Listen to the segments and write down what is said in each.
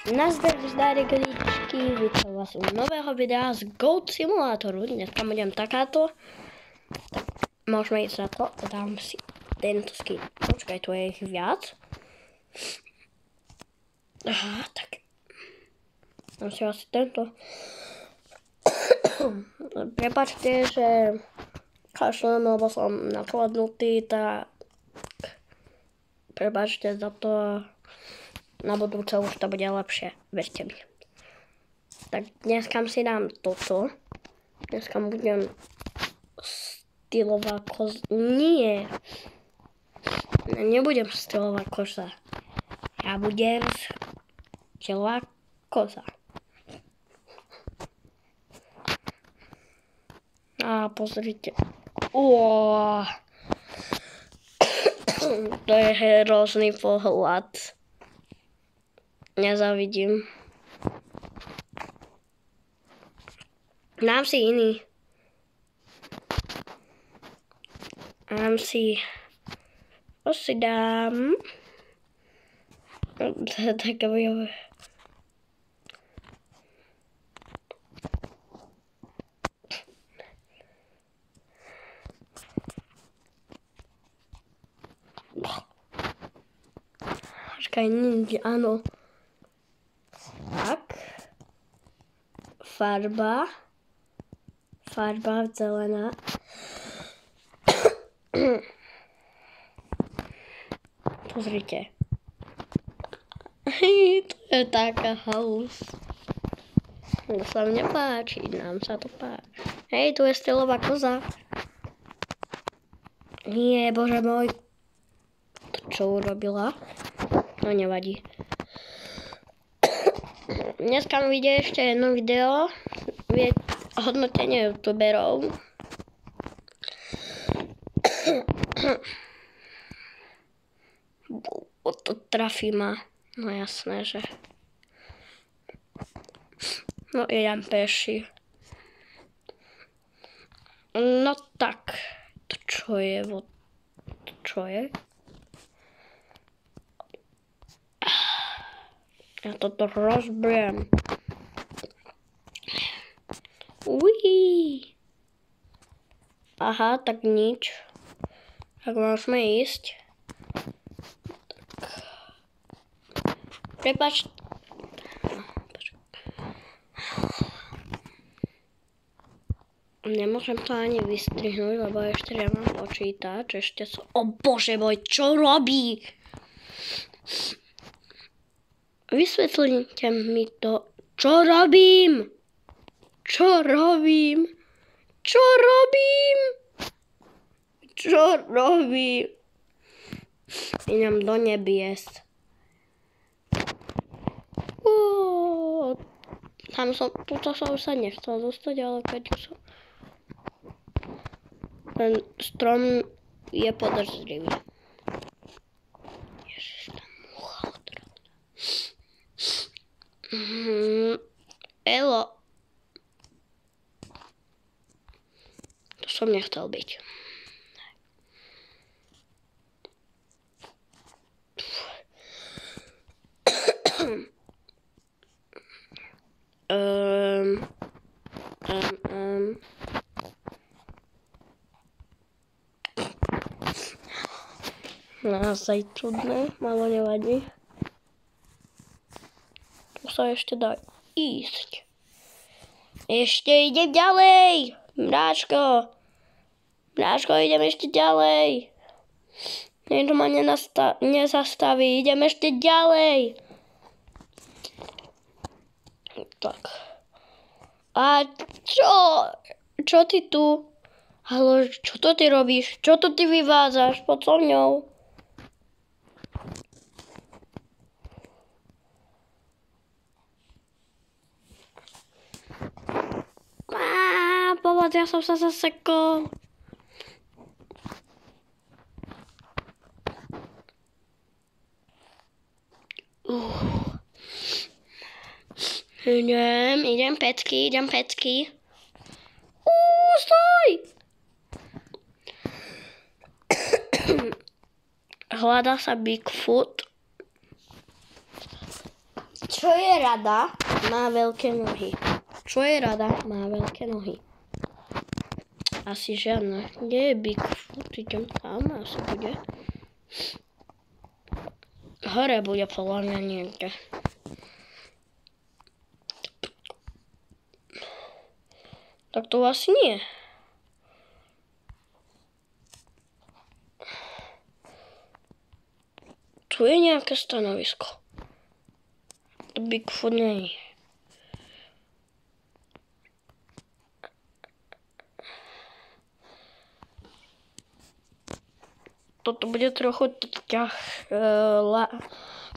Nazdar, zdáregličky, vítam vás u nového videa z Goat Simulatoru. Dneska budem takáto. Tak môžeme ísť na to a dám si tento skin. Počkaj, tu je ich viac. Aha, tak. Dám si asi tento. Prepačte, že kašlem, lebo som nakladnutý, tak prepačte za to. Na budúce už to bude lepšie, verte mi. Tak dneska si dám toto. Dneska budem stylová koza. Nie. Nebudem stylová koza. Ja budem stylová koza. A pozrite. To je hrozný pohľad. Nezavidím. Dám si iný. Si dám. To je také bojové. Počkaj, ninja, áno. Tak. Farba zelená. Pozrite. To je taká halus. To sa mne páči, nám sa to páči. Hej, tu je stylová koza. Nie, bože môj. To čo urobila? No nevadí. Dneska vyjde ešte jedno video. Hodnotenie youtuberov. To trafí ma. No jasné, že. No idem peši. No tak. To čo je? Čo je? Ja toto rozbijem. Uí. Aha, tak nič. Tak môžeme ísť. Prepáč. Nemôžem to ani vystrihnúť, lebo ešte nemám počítač. Ešte som... O bože môj, čo robí? Vysvetlite mi to. Čo robím? Idem do nebies. Tuto som sa nechcel dostať, ale keď som... Ten strom je podozrivý. Ježiš, tam mucha odrovna. Elo. To som nechcel byť. Naozaj čudné, malo nevadí. Tu sa ešte dá ísť. Ešte idem ďalej! Mráčko, idem ešte ďalej. Niekto ma nezastaví, idem ešte ďalej. Tak. A čo? Čo ty tu? Haló, čo to ty robíš? Čo to ty vyvádzaš? Poď so mňou. Pomoc, ja som sa zasekol. Idem pecky. Stoj! Hľadá sa Bigfoot. Čo je rada? Má veľké nohy. Čo je rada? Má veľké nohy. Asi žiadne. Kde je Bigfoot? Idem tam, asi bude. Hore bude podľa mňa niekde. Tak to asi nie. Tu je nejaké stanovisko. To Bigfoot nie je. Toto bude trochu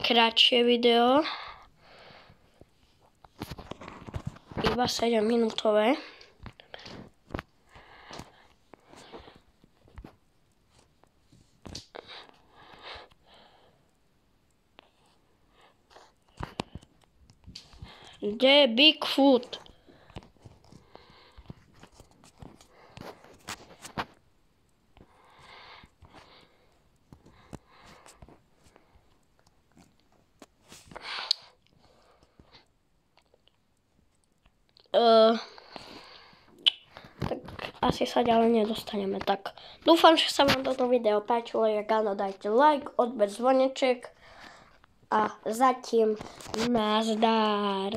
kratšie video. Iba 7 minútové. Kde je Bigfoot? Tak asi sa ďalej nedostaneme. Tak dúfam, že sa vám toto video páčilo. Jak áno, dajte like, odber zvoneček a zatím nazdar.